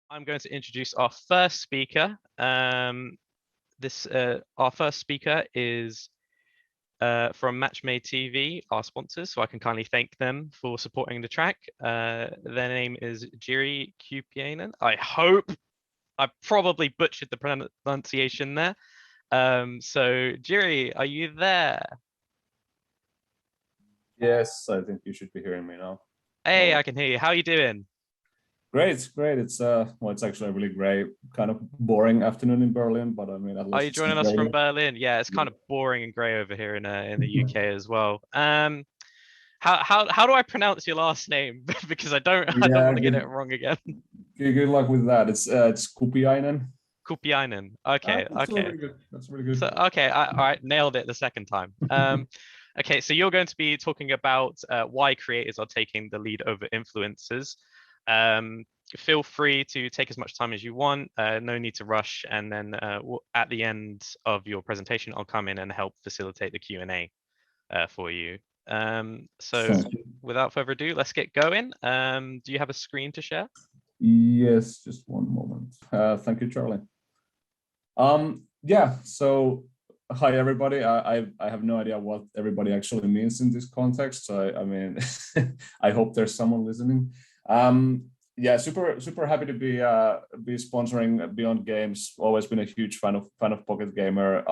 I'm going to introduce our first speaker. Our first speaker is from Matchmade TV, our sponsors, so I can kindly thank them for supporting the track. Their name is Jiri Cupiainen. I hope I probably butchered the pronunciation there. So Jiri, are you there? Yes, I think you should be hearing me now. Hey, I can hear you. How are you doing? Great, great. It's it's actually a really great, kind of boring afternoon in Berlin, but I mean, at Are least you it's joining us from great. Berlin? Yeah, it's kind of boring and grey over here in the UK as well. How do I pronounce your last name? Because I don't Yeah, want to get it wrong again. good luck with that. It's Kupiainen. Kupiainen. Okay, That's okay. really good. That's really good. So okay, all right, nailed it the second time. Okay, so you're going to be talking about why creators are taking the lead over influencers. Feel free to take as much time as you want. No need to rush. And then at the end of your presentation, I'll come in and help facilitate the Q&A for you. So without further ado, let's get going. Do you have a screen to share? Yes, just one moment. Thank you, Charlie. Yeah, so hi everybody. I have no idea what everybody actually means in this context. So I mean, I hope there's someone listening. Yeah, super happy to be sponsoring Beyond Games. Always been a huge fan of Pocket Gamer.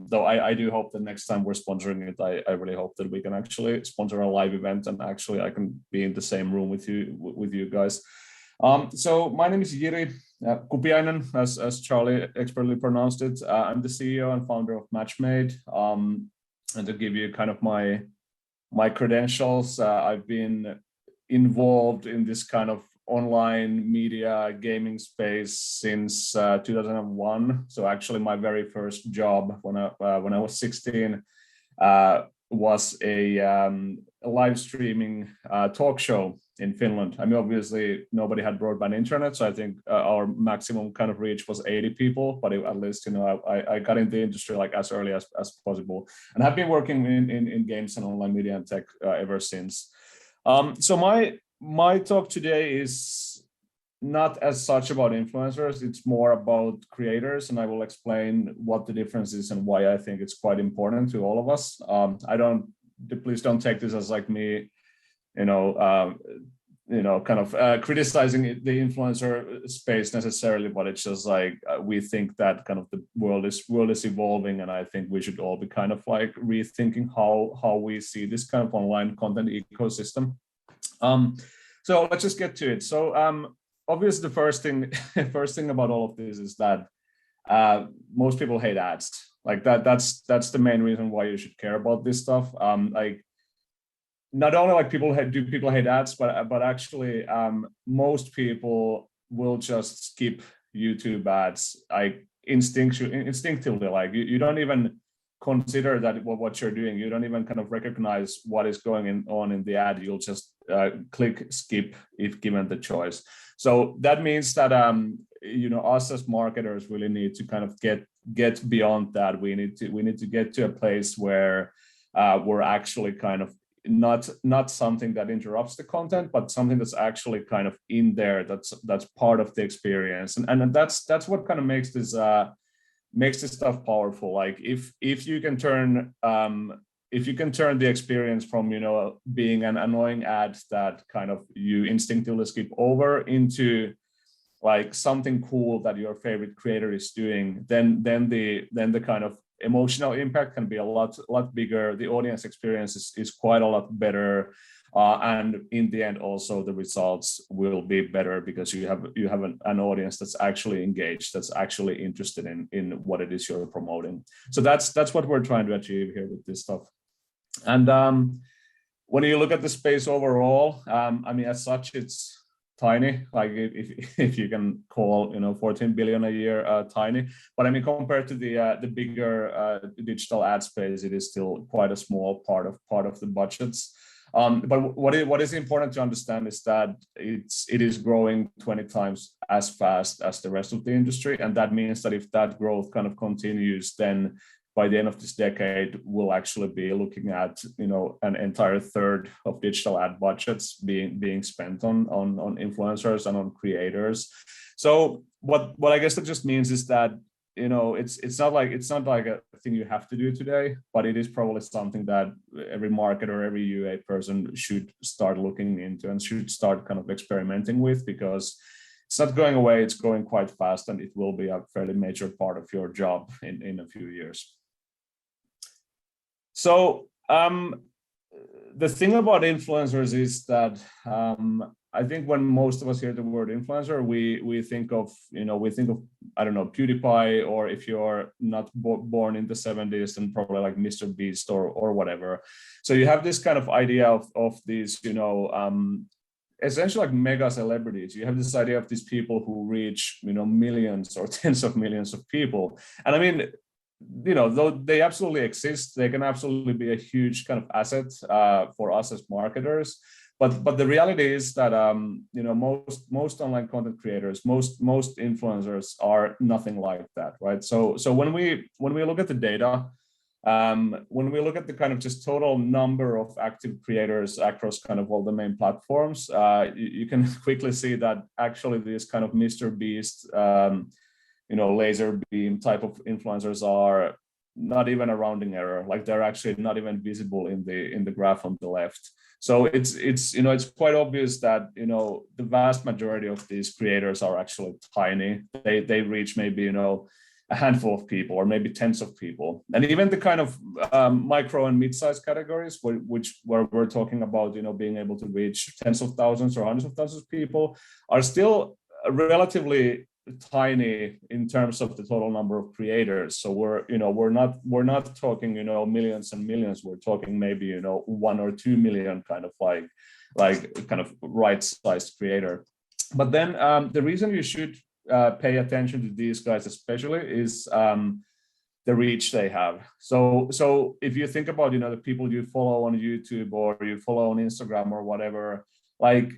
Though I do hope that next time we're sponsoring it, I really hope that we can actually sponsor a live event and actually I can be in the same room with you guys. So my name is Jiri Cupiainen, as Charlie expertly pronounced it. I'm the CEO and founder of Matchmade. And to give you kind of my credentials, I've been involved in this kind of online media gaming space since 2001. So actually, my very first job when I was 16 was a live streaming talk show in Finland. I mean, obviously nobody had broadband internet, so I think our maximum kind of reach was 80 people. But at least I got in the industry like as early as possible, and have been working in games and online media and tech ever since. So my talk today is not as such about influencers, it's more about creators, and I will explain what the difference is and why I think it's quite important to all of us. Please don't take this as like me, kind of criticizing the influencer space necessarily, but it's just like we think that kind of the world is evolving, and I think we should all be kind of like rethinking how we see this kind of online content ecosystem. So let's just get to it. So obviously the first thing about all of this is that most people hate ads. Like that's the main reason why you should care about this stuff. Like not only like people hate ads, but actually most people will just skip YouTube ads like instinctively. Like you don't even consider that what you're doing. You don't even kind of recognize what is going on in the ad. You'll just click skip if given the choice. So that means that us as marketers really need to kind of get beyond that. We need to get to a place where we're actually kind of not something that interrupts the content, but something that's actually kind of in there. That's part of the experience, and that's what kind of makes this stuff powerful. Like if you can turn the experience from being an annoying ad that kind of you instinctively skip over into like something cool that your favorite creator is doing, then the kind of emotional impact can be a lot bigger. The audience experience is quite a lot better, and in the end also the results will be better because you have an audience that's actually engaged, that's actually interested in what it is you're promoting. So that's what we're trying to achieve here with this stuff. And when you look at the space overall, I mean, as such, it's tiny. Like if you can call 14 billion a year tiny, but I mean compared to the bigger digital ad space, it is still quite a small part of the budgets. But what is important to understand is that it is growing 20 times as fast as the rest of the industry, and that means that if that growth kind of continues, then by the end of this decade, we'll actually be looking at, you know, an entire third of digital ad budgets being spent on influencers and on creators. So what I guess that just means is that, you know, it's not like a thing you have to do today, but it is probably something that every marketer, every UA person should start looking into and should start kind of experimenting with, because it's not going away, it's growing quite fast, and it will be a fairly major part of your job in a few years. So the thing about influencers is that I think when most of us hear the word influencer, we think of, you know, I don't know, PewDiePie, or if you're not born in the 70s, then probably like Mr. Beast or whatever. So you have this kind of idea of these, you know, essentially like mega celebrities. You have this idea of these people who reach, you know, millions or tens of millions of people. And I mean, you know, though they absolutely exist, they can absolutely be a huge kind of asset for us as marketers. But the reality is that you know, most online content creators, most influencers are nothing like that, right? So when we look at the data, when we look at the kind of just total number of active creators across kind of all the main platforms, you can quickly see that actually these kind of Mr. Beast, you know, laser beam type of influencers are not even a rounding error. Like they're actually not even visible in the graph on the left. So it's you know, it's quite obvious that, you know, the vast majority of these creators are actually tiny. They reach maybe, you know, a handful of people or maybe tens of people. And even the kind of micro and mid-sized categories, where we're talking about, you know, being able to reach tens of thousands or hundreds of thousands of people, are still relatively tiny in terms of the total number of creators. So we're not talking, you know, millions and millions. We're talking maybe, you know, 1 or 2 million kind of like kind of right-sized creator. But then the reason you should pay attention to these guys especially is the reach they have. So if you think about, you know, the people you follow on YouTube or you follow on Instagram or whatever, like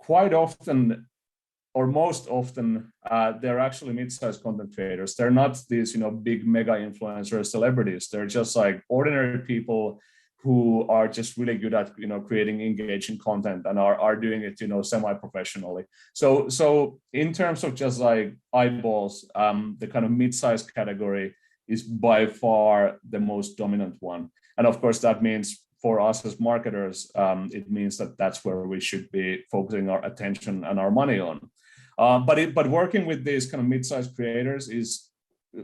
quite often, or most often, they're actually mid-sized content creators. They're not these, you know, big mega influencer celebrities. They're just like ordinary people who are just really good at, you know, creating engaging content and are doing it, you know, semi-professionally. So in terms of just like eyeballs, the kind of mid-sized category is by far the most dominant one. And of course, that means for us as marketers, it means that that's where we should be focusing our attention and our money on. But working with these kind of mid-sized creators is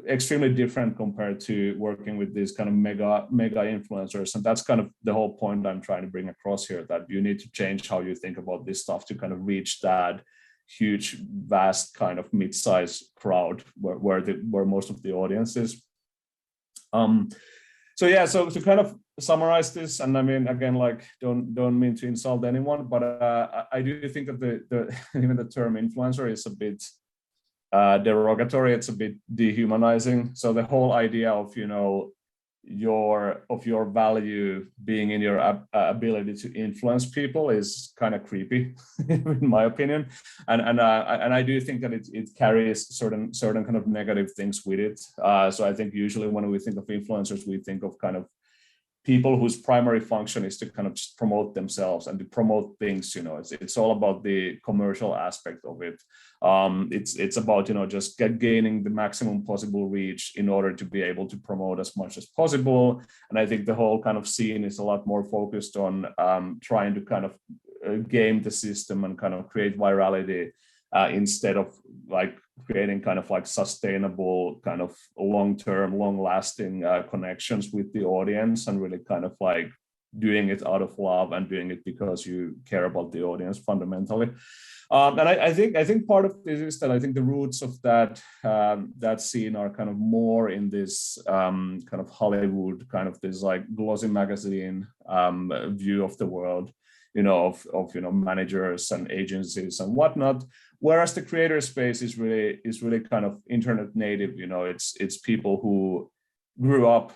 extremely different compared to working with these kind of mega influencers. And that's kind of the whole point I'm trying to bring across here, that you need to change how you think about this stuff to kind of reach that huge, vast kind of mid-sized crowd where most of the audience is. So yeah, so to kind of summarize this, and I mean, again, like don't mean to insult anyone, but I do think that even the term influencer is a bit derogatory. It's a bit dehumanizing. So the whole idea of, you know, your value being in your ability to influence people is kind of creepy, in my opinion. And I do think that it carries certain kind of negative things with it. So I think usually when we think of influencers, we think of kind of people whose primary function is to kind of just promote themselves and to promote things. You know, it's all about the commercial aspect of it. It's about, you know, just gaining the maximum possible reach in order to be able to promote as much as possible. And I think the whole kind of scene is a lot more focused on trying to kind of game the system and kind of create virality instead of like creating kind of like sustainable, kind of long-term, long-lasting connections with the audience, and really kind of like doing it out of love and doing it because you care about the audience fundamentally. And I think part of this is that I think the roots of that scene are kind of more in this kind of Hollywood, kind of this like glossy magazine view of the world, you know, of you know, managers and agencies and whatnot. Whereas the creator space is really kind of internet native. You know, it's people who grew up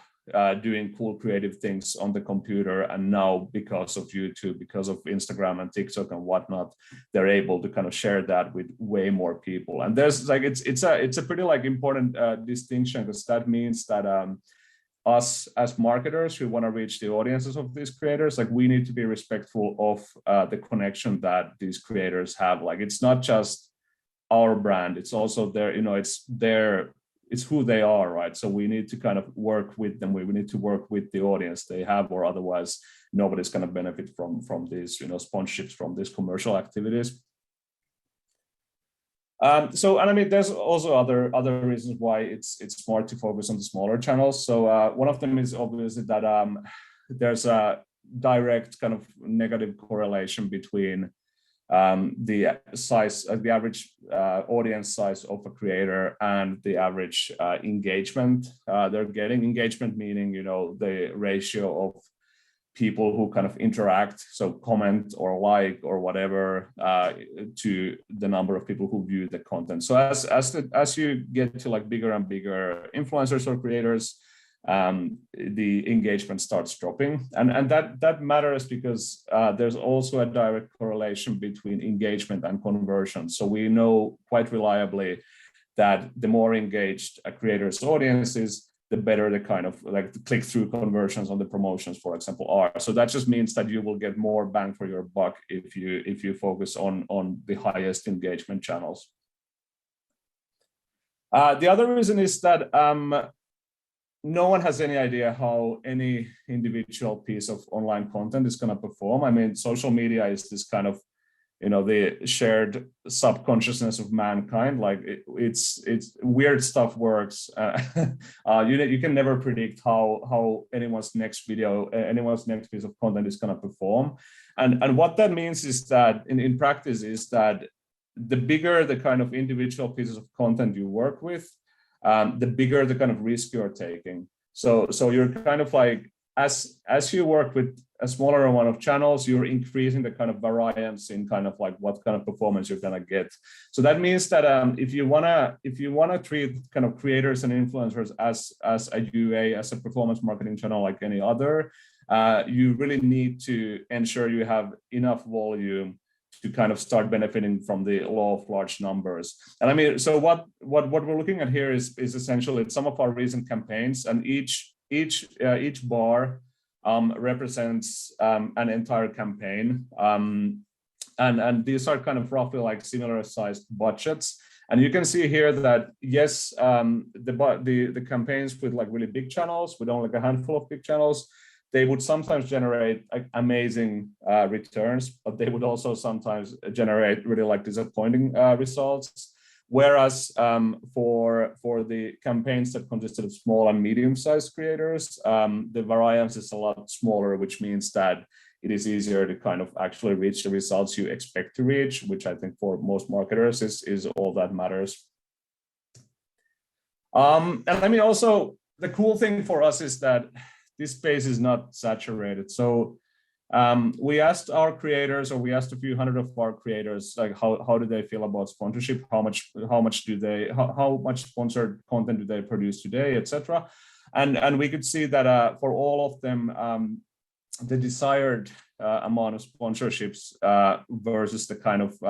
doing cool creative things on the computer, and now because of YouTube, because of Instagram and TikTok and whatnot, they're able to kind of share that with way more people. And there's like it's a pretty like important distinction, because that means that us as marketers who want to reach the audiences of these creators, like we need to be respectful of the connection that these creators have. Like it's not just our brand, it's also their, it's who they are, right? So we need to kind of work with them. We need to work with the audience they have, or otherwise nobody's going to benefit from these, sponsorships, from these commercial activities. And I mean, there's also other reasons why it's smart to focus on the smaller channels. So one of them is obviously that there's a direct kind of negative correlation between the size, the average audience size of a creator and the average engagement they're getting. Engagement meaning, the ratio of people who kind of interact, so comment or like or whatever, to the number of people who view the content. So as you get to like bigger and bigger influencers or creators, the engagement starts dropping, and that matters because there's also a direct correlation between engagement and conversion. So we know quite reliably that the more engaged a creator's audience is, the better the kind of like the click-through conversions on the promotions, for example, are. So that just means that you will get more bang for your buck if you focus on the highest engagement channels. The other reason is that no one has any idea how any individual piece of online content is going to perform. I mean, social media is this kind of, the shared subconsciousness of mankind. Like it's weird stuff works. You can never predict how anyone's next video, anyone's next piece of content is going to perform. And what that means is that in practice is that the bigger the kind of individual pieces of content you work with, the bigger the kind of risk you're taking. So you're kind of like, as you work with a smaller amount of channels, you're increasing the kind of variance in kind of like what kind of performance you're gonna get. So that means that if you wanna treat kind of creators and influencers as a UA, as a performance marketing channel like any other, you really need to ensure you have enough volume to kind of start benefiting from the law of large numbers. And I mean, so what we're looking at here is essentially some of our recent campaigns, and each bar represents an entire campaign, and these are kind of roughly like similar sized budgets. And you can see here that yes, the campaigns with like really big channels, with only like a handful of big channels, they would sometimes generate like amazing returns, but they would also sometimes generate really like disappointing results. Whereas for the campaigns that consisted of small and medium-sized creators, the variance is a lot smaller, which means that it is easier to kind of actually reach the results you expect to reach, which I think for most marketers is all that matters. And I mean, also the cool thing for us is that this space is not saturated. So we asked our creators, or we asked a few hundred of our creators, like how do they feel about sponsorship? How much sponsored content do they produce today, etc. And we could see that for all of them, the desired amount of sponsorships versus the kind of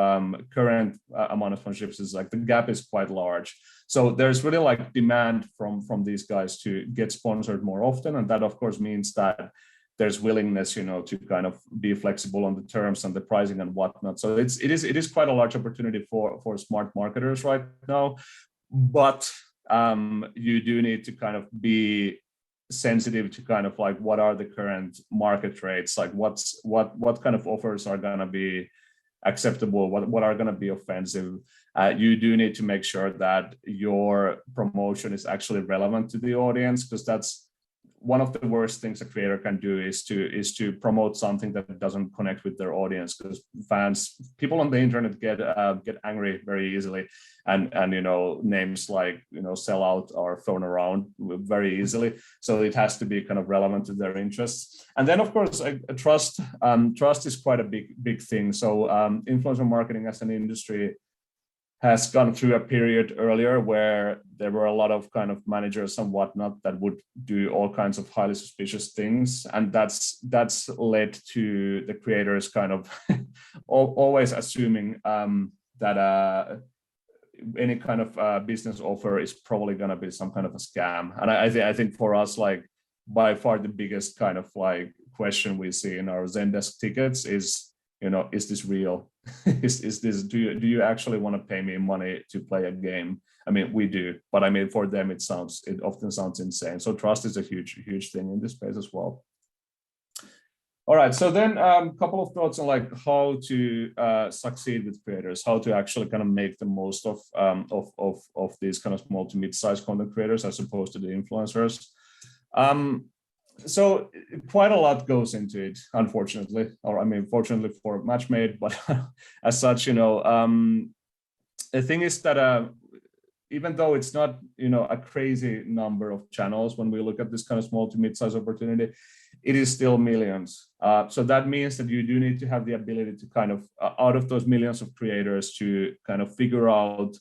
current amount of sponsorships is like the gap is quite large. So there's really like demand from these guys to get sponsored more often, and that of course means that there's willingness, to kind of be flexible on the terms and the pricing and whatnot. So it is quite a large opportunity for smart marketers right now, but you do need to kind of be sensitive to kind of like what are the current market rates, like what kind of offers are going to be acceptable, what are going to be offensive. You do need to make sure that your promotion is actually relevant to the audience, because that's one of the worst things a creator can do is to promote something that doesn't connect with their audience, because people on the internet get angry very easily, and names like sellout are thrown around very easily. So it has to be kind of relevant to their interests. And then of course trust is quite a big thing. So influencer marketing as an industry has gone through a period earlier where there were a lot of kind of managers and whatnot that would do all kinds of highly suspicious things. And that's led to the creators kind of always assuming that any kind of business offer is probably going to be some kind of a scam. And I think for us, like by far the biggest kind of like question we see in our Zendesk tickets is, is this real? is this, do you actually want to pay me money to play a game? I mean, we do, but I mean, for them, it often sounds insane. So trust is a huge thing in this space as well. All right, so then a couple of thoughts on like how to succeed with creators, how to actually kind of make the most of these kind of small to mid-sized content creators as opposed to the influencers. So quite a lot goes into it, unfortunately, or I mean, fortunately for Matchmade, but as such, the thing is that even though it's not, a crazy number of channels, when we look at this kind of small to mid-sized opportunity, it is still millions. So that means that you do need to have the ability to kind of, out of those millions of creators, to kind of figure out,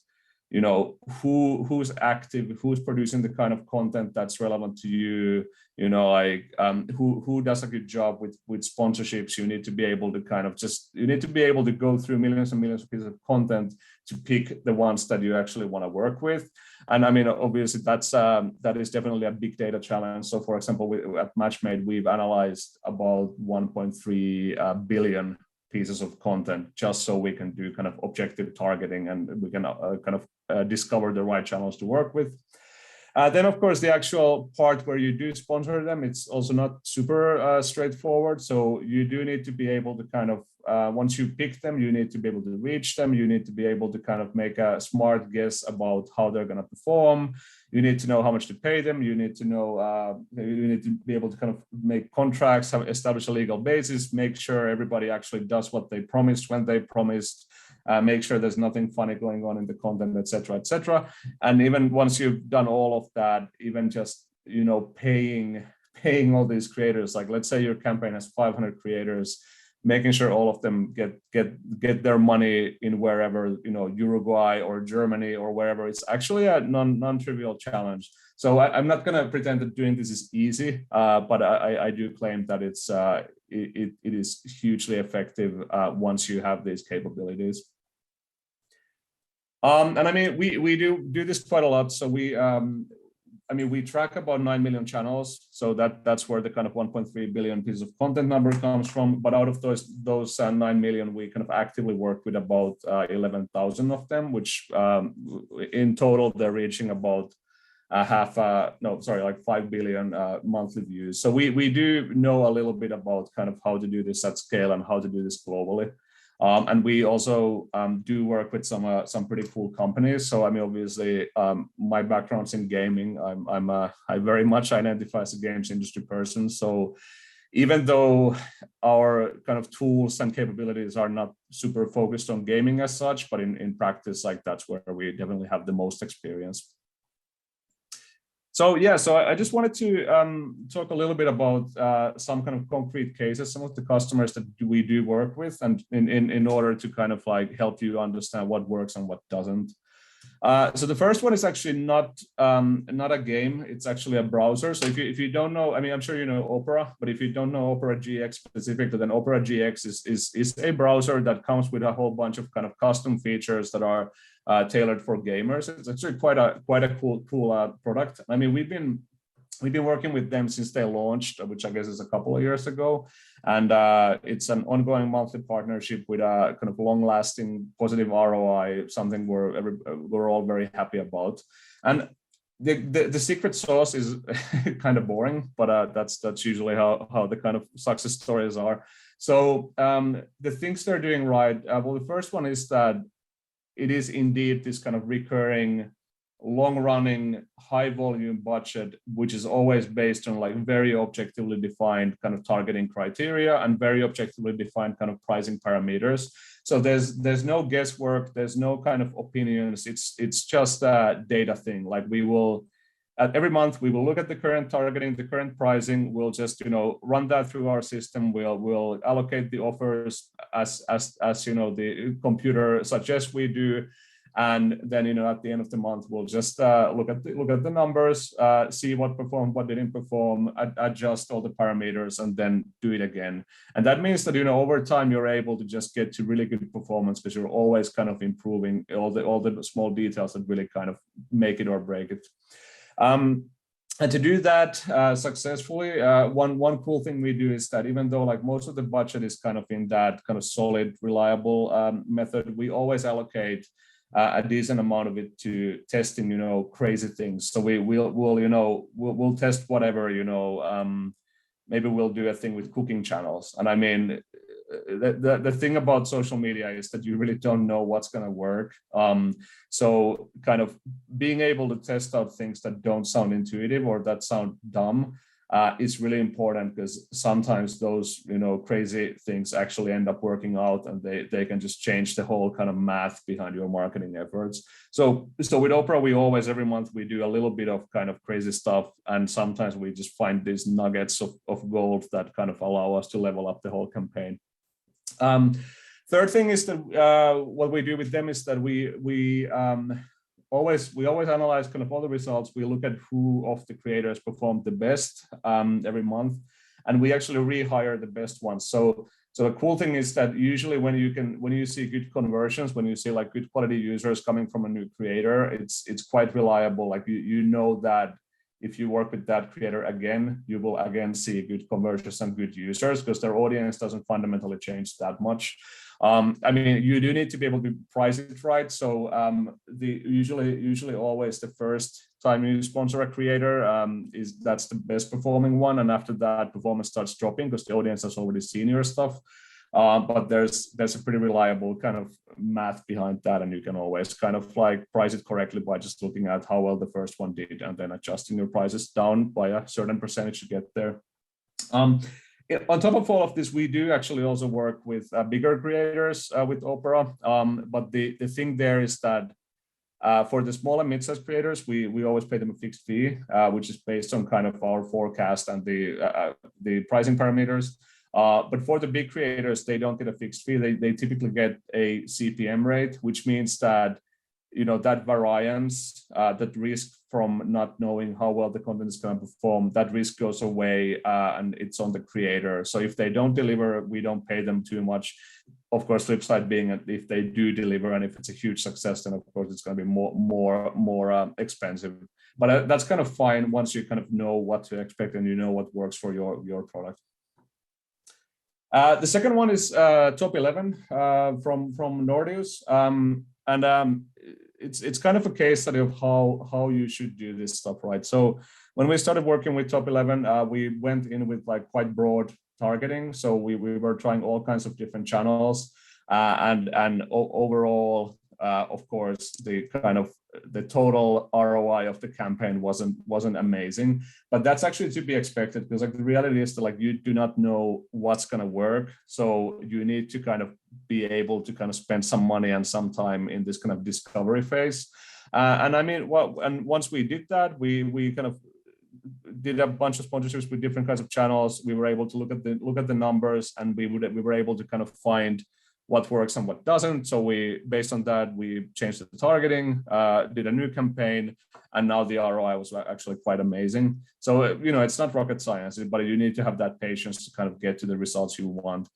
who's active, who's producing the kind of content that's relevant to you, who does a good job with sponsorships. You need to be able to kind of you need to be able to go through millions and millions of pieces of content to pick the ones that you actually want to work with. And I mean, obviously that is definitely a big data challenge. So for example, at Matchmade, we've analyzed about 1.3 billion pieces of content just so we can do kind of objective targeting and we can discover the right channels to work with. Then, of course, the actual part where you do sponsor them, it's also not super straightforward. So you do need to be able to kind of, once you pick them, you need to be able to reach them. You need to be able to kind of make a smart guess about how they're going to perform. You need to know how much to pay them. You need to know, you need to be able to kind of make contracts, establish a legal basis, make sure everybody actually does what they promised when they promised. Make sure there's nothing funny going on in the content, etc., etc. And even once you've done all of that, even just paying all these creators, like let's say your campaign has 500 creators, making sure all of them get their money in wherever, Uruguay or Germany or wherever, it's actually a non-trivial challenge. So I'm not going to pretend that doing this is easy, but I do claim that it is hugely effective once you have these capabilities. And I mean, we do this quite a lot. So we track about 9 million channels. So that's where the kind of 1.3 billion pieces of content number comes from. But out of those 9 million, we kind of actively work with about 11,000 of them, which in total, they're reaching about 5 billion monthly views. So we do know a little bit about kind of how to do this at scale and how to do this globally. And we also do work with some pretty cool companies. So I mean, obviously, my background's in gaming. I very much identify as a games industry person. So even though our kind of tools and capabilities are not super focused on gaming as such, but in practice, like that's where we definitely have the most experience. So yeah, so I just wanted to talk a little bit about some kind of concrete cases, some of the customers that we do work with, and in order to kind of like help you understand what works and what doesn't. So the first one is actually not a game. It's actually a browser. So if you don't know, I mean, I'm sure you know Opera, but if you don't know Opera GX specifically, then Opera GX is a browser that comes with a whole bunch of kind of custom features that are tailored for gamers. It's actually quite a cool product. I mean, we've been working with them since they launched, which I guess is a couple of years ago. And it's an ongoing monthly partnership with a kind of long-lasting positive ROI, something we're all very happy about. And the secret sauce is kind of boring, but that's usually how the kind of success stories are. So the things they're doing right, well, the first one is that it is indeed this kind of recurring, long-running, high-volume budget, which is always based on like very objectively defined kind of targeting criteria and very objectively defined kind of pricing parameters. So there's no guesswork, there's no kind of opinions. It's just a data thing. Like we will, every month we will look at the current targeting, the current pricing. We'll just run that through our system. We'll allocate the offers as the computer suggests we do. And then, at the end of the month, we'll just look at the numbers, see what performed, what didn't perform, adjust all the parameters, and then do it again. And that means that, over time, you're able to just get to really good performance because you're always kind of improving all the small details that really kind of make it or break it. And to do that successfully, one cool thing we do is that even though like most of the budget is kind of in that kind of solid, reliable method, we always allocate a decent amount of it to testing, crazy things. So we'll test whatever, maybe we'll do a thing with cooking channels. And I mean, the thing about social media is that you really don't know what's going to work. So kind of being able to test out things that don't sound intuitive or that sound dumb is really important, because sometimes those crazy things actually end up working out, and they can just change the whole kind of math behind your marketing efforts. So with Opera, we always every month we do a little bit of kind of crazy stuff, and sometimes we just find these nuggets of gold that kind of allow us to level up the whole campaign. Third thing is that what we do with them is that we always analyze kind of all the results. We look at who of the creators performed the best every month, and we actually rehire the best ones. So the cool thing is that usually when you see good conversions, when you see like good quality users coming from a new creator, it's quite reliable. Like you know that if you work with that creator again, you will again see good conversions and good users, because their audience doesn't fundamentally change that much. I mean, you do need to be able to price it right. So usually always the first time you sponsor a creator that's the best performing one, and after that performance starts dropping because the audience has already seen your stuff. But there's a pretty reliable kind of math behind that, and you can always kind of like price it correctly by just looking at how well the first one did and then adjusting your prices down by a certain percentage to get there. On top of all of this, we do actually also work with bigger creators with Opera, but the thing there is that for the small and mid-sized creators, we always pay them a fixed fee, which is based on kind of our forecast and the pricing parameters. But for the big creators, they don't get a fixed fee. They typically get a CPM rate, which means that that variance, that risk from not knowing how well the content is going to perform, that risk goes away, and it's on the creator. So if they don't deliver, we don't pay them too much. Of course, flip side being if they do deliver and if it's a huge success, then of course it's going to be more expensive. But that's kind of fine once you kind of know what to expect and you know what works for your product. The second one is Top 11 from Nordeus. It's kind of a case study of how you should do this stuff, right? So when we started working with Top 11, we went in with like quite broad targeting. So we were trying all kinds of different channels, and overall, of course, the total ROI of the campaign wasn't amazing, but that's actually to be expected, because like the reality is that like you do not know what's going to work, so you need to kind of be able to kind of spend some money and some time in this kind of discovery phase. And I mean, and once we did that, we kind of did a bunch of sponsorships with different kinds of channels. We were able to look at the numbers, and we were able to kind of find what works and what doesn't. So based on that, we changed the targeting, did a new campaign, and now the ROI was actually quite amazing. So, it's not rocket science, but you need to have that patience to kind of get to the results you want.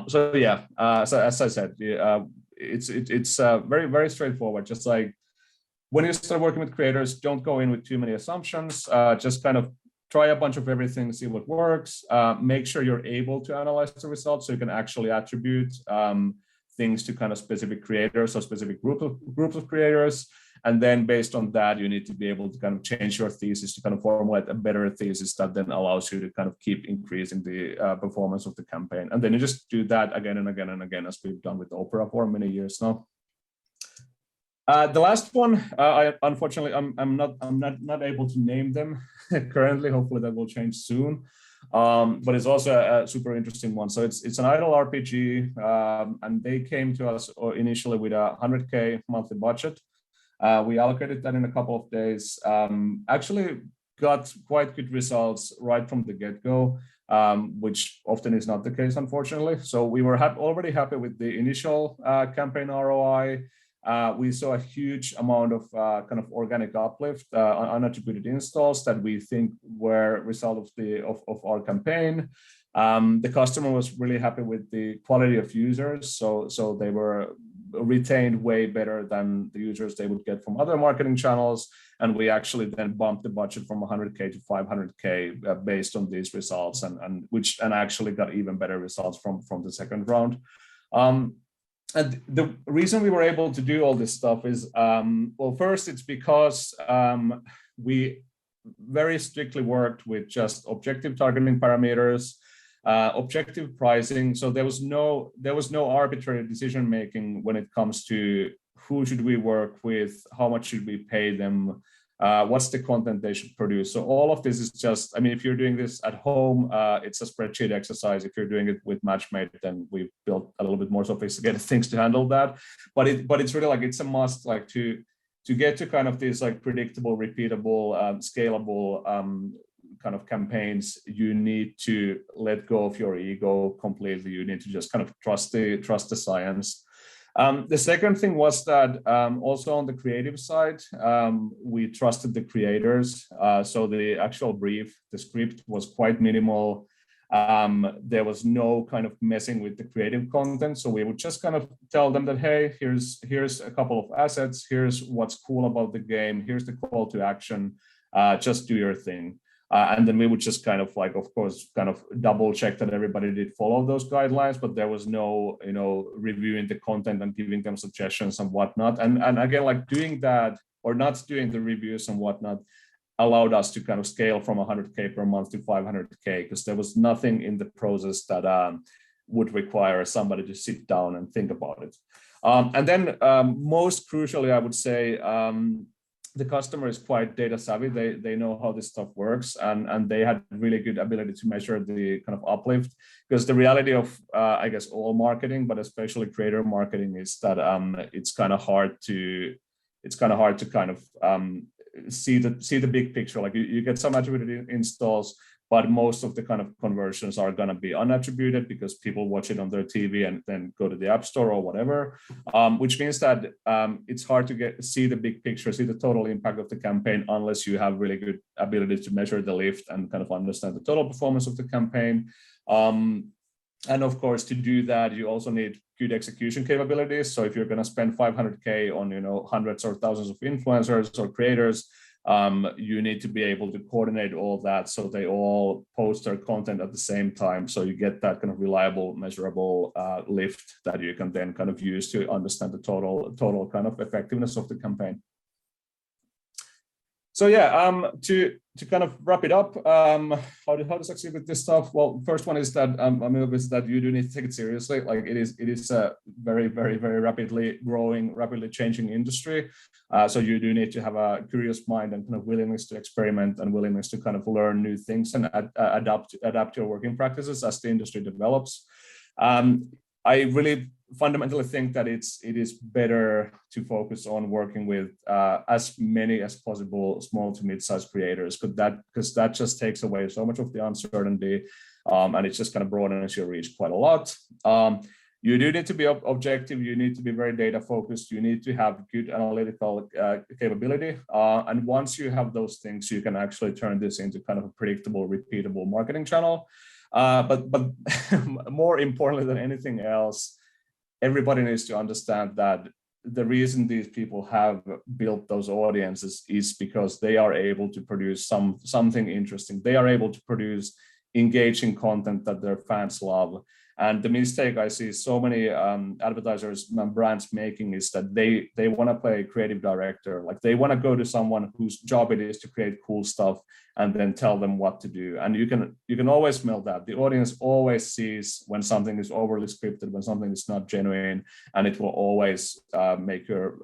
So as I said, it's very, very straightforward. Just like when you start working with creators, don't go in with too many assumptions. Just kind of try a bunch of everything, see what works. Make sure you're able to analyze the results so you can actually attribute things to kind of specific creators or specific groups of creators. And then based on that, you need to be able to kind of change your thesis to kind of formulate a better thesis that then allows you to kind of keep increasing the performance of the campaign. And then you just do that again and again and again, as we've done with Opera for many years now. The last one, unfortunately, I'm not able to name them currently. Hopefully that will change soon. But it's also a super interesting one. So it's an idle RPG, and they came to us initially with a 100K monthly budget. We allocated that in a couple of days. Actually got quite good results right from the get-go, which often is not the case, unfortunately. So we were already happy with the initial campaign ROI. We saw a huge amount of kind of organic uplift, unattributed installs that we think were a result of our campaign. The customer was really happy with the quality of users, so they were retained way better than the users they would get from other marketing channels. And we actually then bumped the budget from 100K to 500K based on these results, and actually got even better results from the second round. And the reason we were able to do all this stuff is, well, first it's because we very strictly worked with just objective targeting parameters, objective pricing. So there was no arbitrary decision making when it comes to who should we work with, how much should we pay them, what's the content they should produce. So all of this is just, I mean, if you're doing this at home, it's a spreadsheet exercise. If you're doing it with Matchmade, then we've built a little bit more sophisticated things to handle that. But it's really like, it's a must, like to get to kind of these like predictable, repeatable, scalable kind of campaigns, you need to let go of your ego completely. You need to just kind of trust the science. The second thing was that also on the creative side, we trusted the creators. So the actual brief, the script was quite minimal. There was no kind of messing with the creative content. So we would just kind of tell them that, hey, here's a couple of assets. Here's what's cool about the game. Here's the call to action. Just do your thing. And then we would just kind of like, of course, kind of double check that everybody did follow those guidelines, but there was no, reviewing the content and giving them suggestions and whatnot. And again, like doing that or not doing the reviews and whatnot allowed us to kind of scale from 100K per month to 500K, because there was nothing in the process that would require somebody to sit down and think about it. And then most crucially, I would say, the customer is quite data savvy. They know how this stuff works, and they had really good ability to measure the kind of uplift, because the reality of I guess all marketing, but especially creator marketing, is that it's kind of hard to kind of see the big picture. Like you get some attributed installs, but most of the kind of conversions are going to be unattributed because people watch it on their TV and then go to the App Store or whatever, which means that it's hard to see the big picture, see the total impact of the campaign, unless you have really good ability to measure the lift and kind of understand the total performance of the campaign. And of course, to do that, you also need good execution capabilities. So if you're going to spend 500K on hundreds or thousands of influencers or creators, you need to be able to coordinate all that so they all post their content at the same time. So you get that kind of reliable, measurable lift that you can then kind of use to understand the total kind of effectiveness of the campaign. So yeah, to kind of wrap it up, how to succeed with this stuff? Well, first one is that obviously that you do need to take it seriously. Like it is a very, very, very rapidly growing, rapidly changing industry. So you do need to have a curious mind and kind of willingness to experiment and willingness to kind of learn new things and adapt your working practices as the industry develops. I really fundamentally think that it is better to focus on working with as many as possible small to mid-sized creators, because that just takes away so much of the uncertainty, and it just kind of broadens your reach quite a lot. You do need to be objective. You need to be very data focused. You need to have good analytical capability. And once you have those things, you can actually turn this into kind of a predictable, repeatable marketing channel. But more importantly than anything else, everybody needs to understand that the reason these people have built those audiences is because they are able to produce something interesting. They are able to produce engaging content that their fans love. And the mistake I see so many advertisers and brands making is that they want to play creative director. Like they want to go to someone whose job it is to create cool stuff and then tell them what to do. And you can always smell that. The audience always sees when something is overly scripted, when something is not genuine, and it will always make your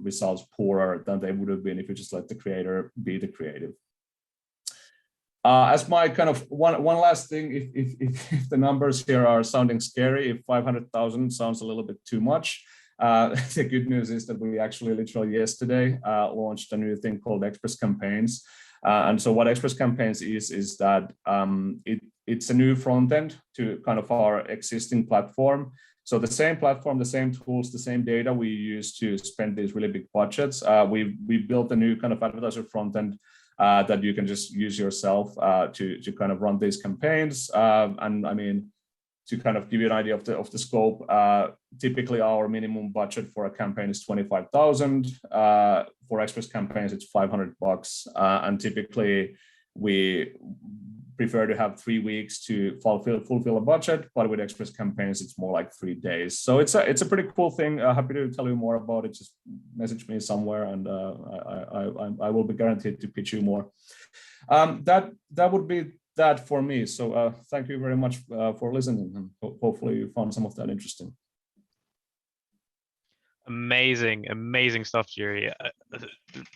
results poorer than they would have been if you just let the creator be the creative. As my kind of one last thing, if the numbers here are sounding scary, if 500,000 sounds a little bit too much, the good news is that we actually literally yesterday launched a new thing called Express Campaigns. And so what Express Campaigns is that it's a new front end to kind of our existing platform. So the same platform, the same tools, the same data we use to spend these really big budgets. We built a new kind of advertiser front end that you can just use yourself to kind of run these campaigns. And I mean, to kind of give you an idea of the scope, typically our minimum budget for a campaign is 25,000. For Express campaigns, it's $500, and typically we prefer to have 3 weeks to fulfill a budget, but with Express campaigns, it's more like 3 days. So it's a pretty cool thing. Happy to tell you more about it. Just message me somewhere, and I will be guaranteed to pitch you more. That would be that for me. So thank you very much for listening, and hopefully you found some of that interesting. Amazing stuff, Jiri.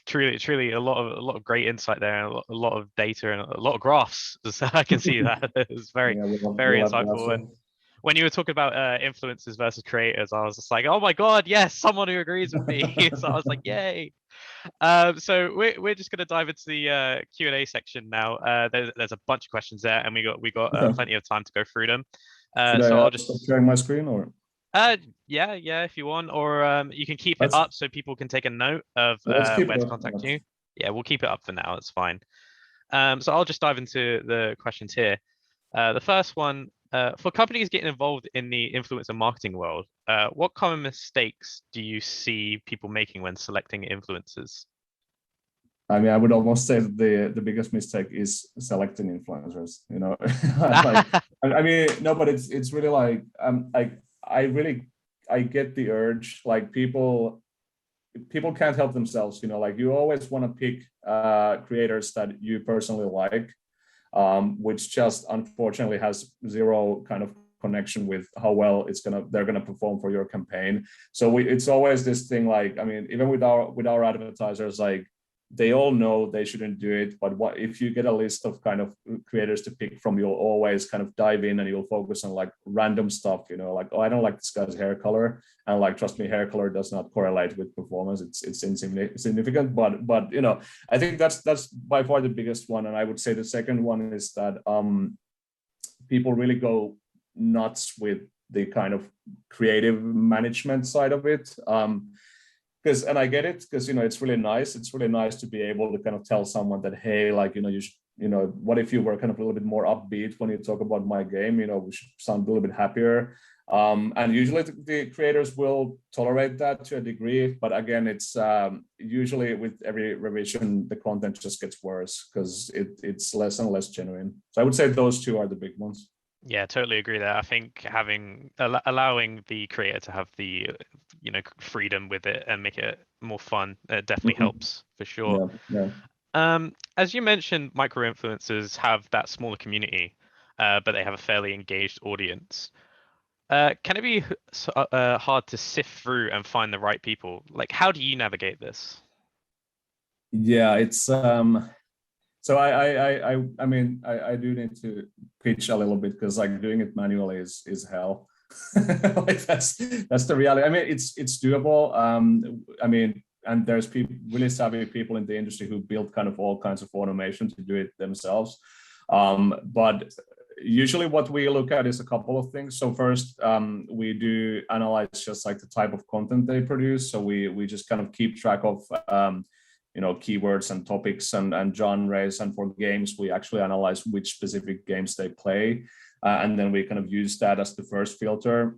Truly a lot of great insight there, a lot of data and a lot of graphs. So I can see that. It's very insightful. And when you were talking about influencers versus creators, I was just like, oh my god, yes, someone who agrees with me. So I was like, yay. So we're just going to dive into the Q&A section now. There's a bunch of questions there, and we got plenty of time to go through them. So I'll just stop sharing my screen, or yeah, if you want, or you can keep it up so people can take a note of where to contact you. Yeah, we'll keep it up for now. It's fine. So I'll just dive into the questions here. The first one, for companies getting involved in the influencer marketing world, what common mistakes do you see people making when selecting influencers? I mean, I would almost say that the biggest mistake is selecting influencers. You know, like, I mean, no, but it's really like I get the urge. Like people can't help themselves. You know, like you always want to pick creators that you personally like, which just unfortunately has zero kind of connection with how well they're gonna perform for your campaign. So it's always this thing. Like, I mean, even with our advertisers, like, they all know they shouldn't do it, but what if you get a list of kind of creators to pick from, you'll always kind of dive in and you'll focus on like random stuff, you know, like, oh, I don't like this guy's hair color, and like, trust me, hair color does not correlate with performance. It's insignificant, but you know, I think that's by far the biggest one. And I would say the second one is that people really go nuts with the kind of creative management side of it. And I get it, because, you know, it's really nice. It's really nice to be able to kind of tell someone that, hey, like, you know, you should, you know, what if you were kind of a little bit more upbeat when you talk about my game? You know, we should sound a little bit happier. And usually the creators will tolerate that to a degree. But again, it's usually with every revision, the content just gets worse because it's less and less genuine. So I would say those two are the big ones. Yeah, totally agree there. I think allowing the creator to have the, you know, freedom with it and make it more fun, definitely helps for sure. Yeah. As you mentioned, micro influencers have that smaller community, but they have a fairly engaged audience. Can it be hard to sift through and find the right people? Like, how do you navigate this? Yeah, it's so I mean, I do need to pitch a little bit, because like doing it manually is hell. Like that's the reality. I mean, it's doable. I mean, and there's really savvy people in the industry who build kind of all kinds of automation to do it themselves. But usually what we look at is a couple of things. So first, we do analyze just like the type of content they produce. So we just kind of keep track of you know, keywords and topics and genres. And for games, we actually analyze which specific games they play. And then we kind of use that as the first filter.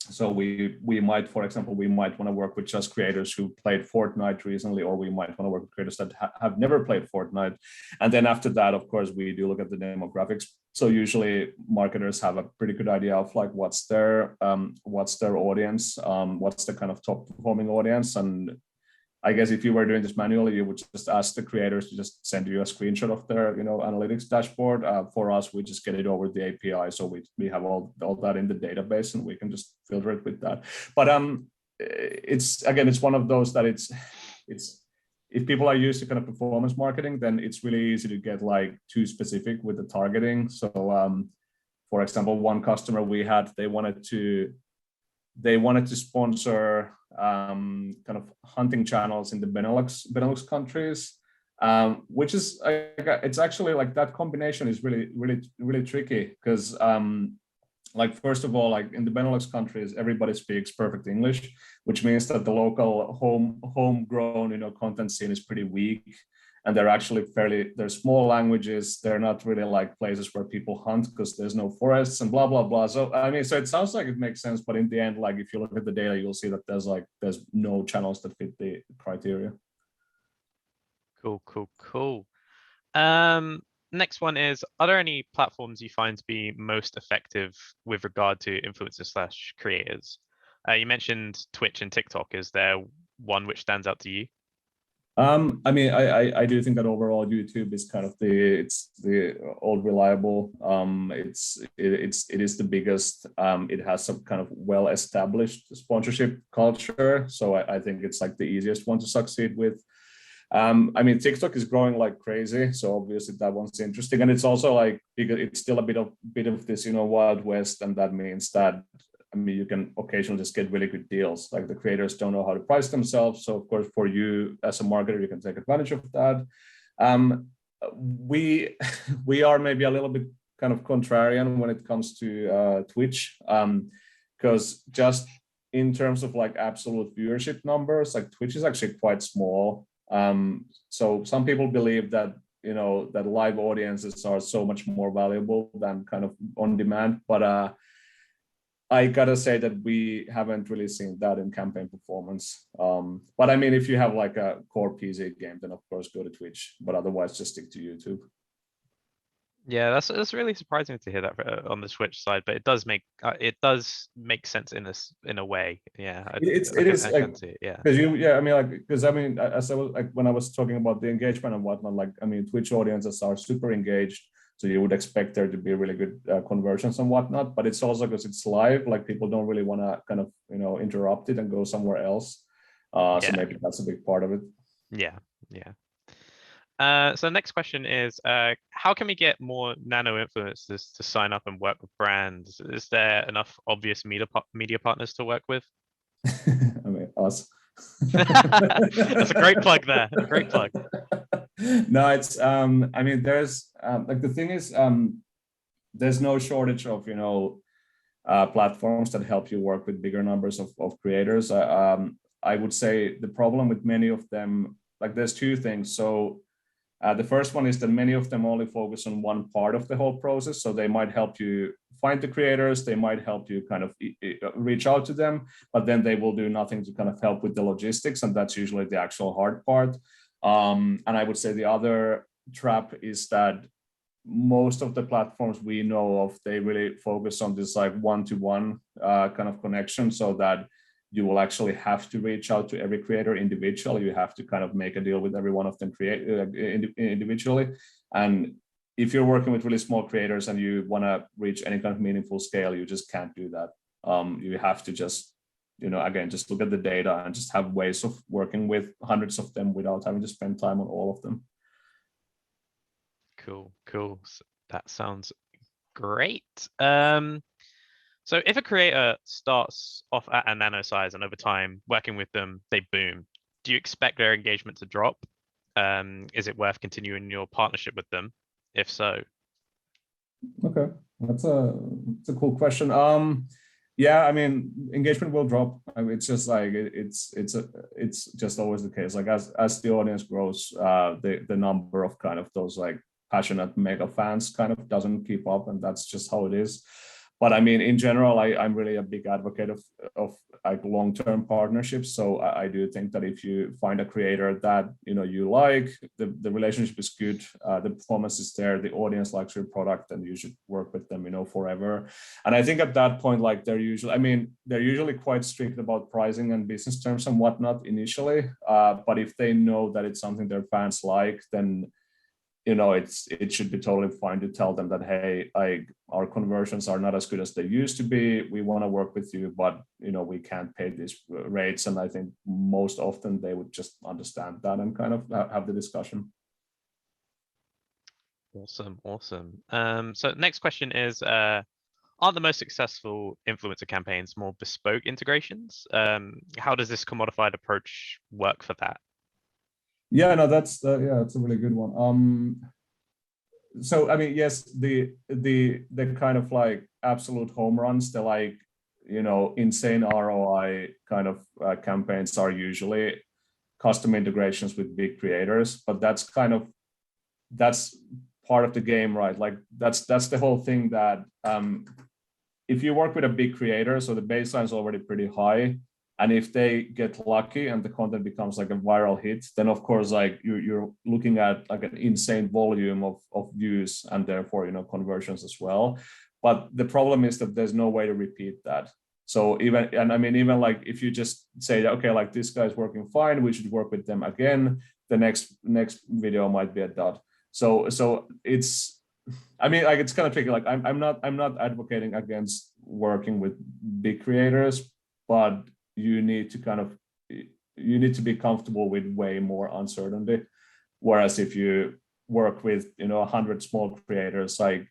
So we might, for example, we might want to work with just creators who played Fortnite recently, or we might want to work with creators that have never played Fortnite. And then after that, of course, we do look at the demographics. So usually marketers have a pretty good idea of like what's their audience, what's the kind of top performing audience. And I guess if you were doing this manually, you would just ask the creators to just send you a screenshot of their, you know, analytics dashboard. For us, we just get it over the API, so we have all that in the database, and we can just filter it with that. But it's one of those that it's if people are used to kind of performance marketing, then it's really easy to get like too specific with the targeting. So for example, one customer we had, they wanted to sponsor kind of hunting channels in the Benelux countries, which is it's actually like that combination is really tricky, because like first of all, like in the Benelux countries, everybody speaks perfect English, which means that the local homegrown, content scene is pretty weak. And they're actually they're small languages. They're not really like places where people hunt because there's no forests and blah, blah, blah. So, I mean, so it sounds like it makes sense, but in the end, like if you look at the data, you'll see that there's no channels that fit the criteria. Cool. Next one is, are there any platforms you find to be most effective with regard to influencers / creators? You mentioned Twitch and TikTok. Is there one which stands out to you? I mean, I do think that overall YouTube is kind of the old reliable. It is the biggest. It has some kind of well-established sponsorship culture, so I think it's like the easiest one to succeed with. I mean, TikTok is growing like crazy, so obviously that one's interesting, and it's also like because it's still a bit of this Wild West, and that means that I mean, you can occasionally just get really good deals. Like the creators don't know how to price themselves. So of course, for you as a marketer, you can take advantage of that. We are maybe a little bit kind of contrarian when it comes to Twitch, because just in terms of like absolute viewership numbers, like Twitch is actually quite small. So some people believe that that live audiences are so much more valuable than kind of on demand, but I gotta say that we haven't really seen that in campaign performance. But I mean, if you have like a core PC game, then of course go to Twitch, but otherwise just stick to YouTube. Yeah, that's really surprising to hear that on the Switch side, but it does make sense in a way. Yeah, I can see it. Yeah, because I mean, as I was like when I was talking about the engagement and whatnot, like I mean, Twitch audiences are super engaged, so you would expect there to be really good conversions and whatnot. But it's also because it's live, like people don't really want to kind of interrupt it and go somewhere else. So maybe that's a big part of it. Yeah. So the next question is, how can we get more nano influencers to sign up and work with brands? Is there enough obvious media partners to work with? I mean, us. That's a great plug there. Great plug. No, it's I mean, there's like the thing is, there's no shortage of platforms that help you work with bigger numbers of creators. I would say the problem with many of them, like there's two things. So the first one is that many of them only focus on one part of the whole process. So they might help you find the creators, they might help you kind of reach out to them, but then they will do nothing to kind of help with the logistics. And that's usually the actual hard part. And I would say the other trap is that most of the platforms we know of, they really focus on this like one-to-one kind of connection, so that you will actually have to reach out to every creator individually. You have to kind of make a deal with every one of them individually. And if you're working with really small creators and you want to reach any kind of meaningful scale, you just can't do that. You have to just, again, just look at the data and just have ways of working with hundreds of them without having to spend time on all of them. Cool. So that sounds great. So if a creator starts off at a nano size and over time working with them, they boom, do you expect their engagement to drop? Is it worth continuing your partnership with them? If so. Okay, that's a cool question. Yeah, I mean, engagement will drop. I mean, it's just like it's just always the case. Like as the audience grows, the number of kind of those like passionate mega fans kind of doesn't keep up, and that's just how it is. But I mean, in general, I'm really a big advocate of like long-term partnerships. So I do think that if you find a creator that you like, the relationship is good, the performance is there, the audience likes your product, and you should work with them forever. And I think at that point, like they're usually quite strict about pricing and business terms and whatnot initially. But if they know that it's something their fans like, then it should be totally fine to tell them that, hey, our conversions are not as good as they used to be. We want to work with you, but we can't pay these rates. And I think most often they would just understand that and kind of have the discussion. Awesome. So next question is, aren't the most successful influencer campaigns more bespoke integrations? How does this commodified approach work for that? Yeah, no, that's a really good one. so I mean, yes, the kind of like absolute home runs, the like, you know, insane ROI kind of campaigns are usually custom integrations with big creators, but that's part of the game, right? Like that's the whole thing, that if you work with a big creator, so the baseline is already pretty high, and if they get lucky and the content becomes like a viral hit, then of course like you're looking at like an insane volume of views and therefore, you know, conversions as well. But the problem is that there's no way to repeat that. So even like if you just say, okay, like this guy's working fine, we should work with them again, the next video might be a dud. So it's, I mean, like it's kind of tricky. Like I'm not advocating against working with big creators, but you need to be comfortable with way more uncertainty. Whereas if you work with, you know, 100 small creators, like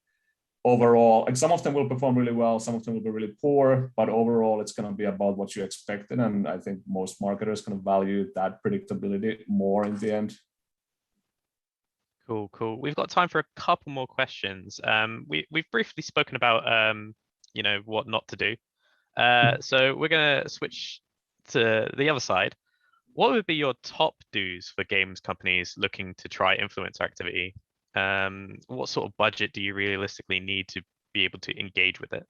overall, like some of them will perform really well, some of them will be really poor, but overall it's going to be about what you expected. And I think most marketers kind of value that predictability more in the end. Cool. We've got time for a couple more questions. We've briefly spoken about you know, what not to do. So we're gonna switch to the other side. What would be your top do's for games companies looking to try influencer activity? What sort of budget do you realistically need to be able to engage with it?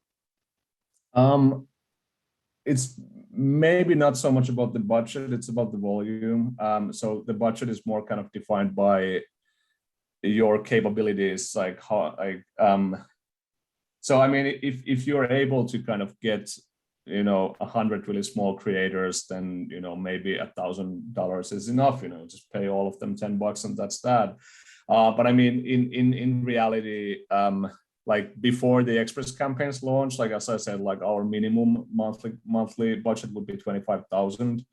It's maybe not so much about the budget, it's about the volume. So the budget is more kind of defined by your capabilities, like how, like so I mean, if you're able to kind of get, you know, 100 really small creators, then, you know, maybe $1,000 is enough, you know, just pay all of them $10 and that's that. But I mean, in reality, like before the Express campaigns launched, like as I said, like our minimum monthly budget would be 25,000.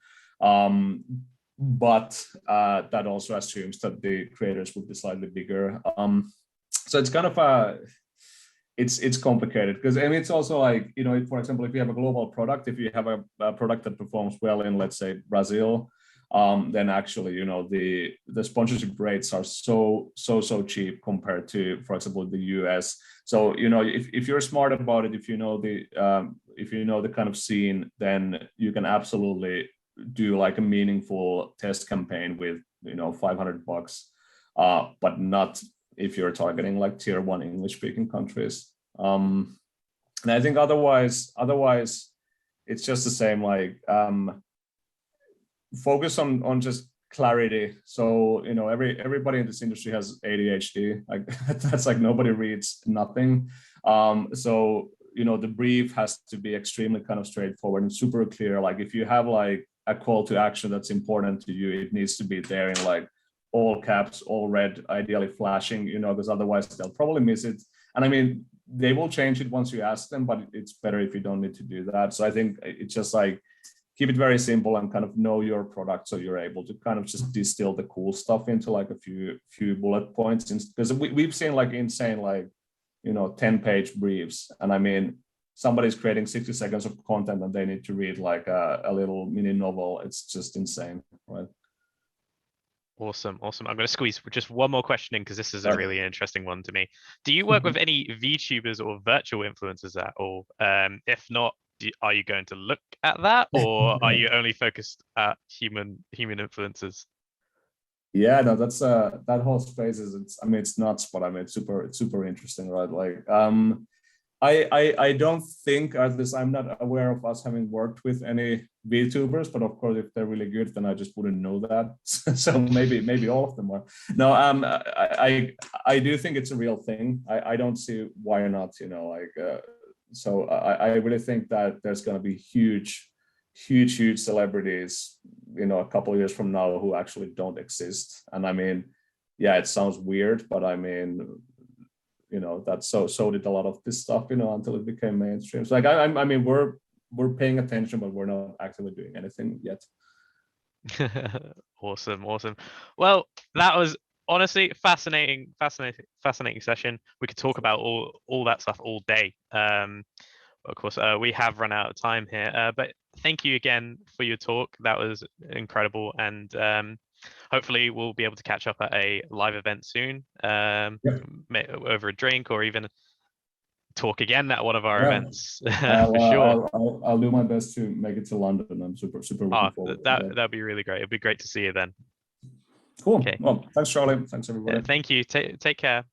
But that also assumes that the creators would be slightly bigger. So it's kind of it's complicated, because I mean, it's also like, you know, for example, if you have a global product, if you have a product that performs well in, let's say, Brazil, then actually, you know, the sponsorship rates are so cheap compared to, for example, the US. So, you know, if you're smart about it, if you know the kind of scene, then you can absolutely do like a meaningful test campaign with, you know, $500, but not if you're targeting like tier 1 English speaking countries. And I think otherwise it's just the same, like focus on just clarity. So, you know, everybody in this industry has ADHD, like that's like nobody reads nothing. So, you know, the brief has to be extremely kind of straightforward and super clear. Like if you have like a call to action that's important to you, it needs to be there in like all caps, all red, ideally flashing, you know, because otherwise they'll probably miss it. And I mean, they will change it once you ask them, but it's better if you don't need to do that. So I think it's just like, keep it very simple and kind of know your product, so you're able to kind of just distill the cool stuff into like a few bullet points. Because we've seen like insane, like, you know, 10-page briefs. And I mean, somebody's creating 60 seconds of content and they need to read like a little mini novel. It's just insane, right? Awesome. I'm going to squeeze just one more question in, because this is a really interesting one to me. Do you work with any VTubers or virtual influencers at all? If not, are you going to look at that, or are you only focused at human influencers? Yeah, no, that's that whole space is, I mean, it's nuts, but I mean, it's super interesting, right? Like, I don't think, at least I'm not aware of us having worked with any VTubers, but of course, if they're really good, then I just wouldn't know that. So maybe all of them are. No, I do think it's a real thing. I don't see why not, you know, like, so I really think that there's going to be huge celebrities, you know, a couple of years from now who actually don't exist. And I mean, yeah, it sounds weird, but I mean, you know, that's so did a lot of this stuff, you know, until it became mainstream. So like, I mean, we're paying attention, but we're not actively doing anything yet. Awesome. Well, that was honestly fascinating session. We could talk about all that stuff all day. Of course, we have run out of time here, but thank you again for your talk. That was incredible. And hopefully we'll be able to catch up at a live event soon, over a drink, or even talk again at one of our events. For sure. I'll do my best to make it to London. I'm super looking forward. That'd be really great. It'd be great to see you then. Cool. Okay. Well, thanks, Charlie. Thanks, everybody. Thank you. Take care.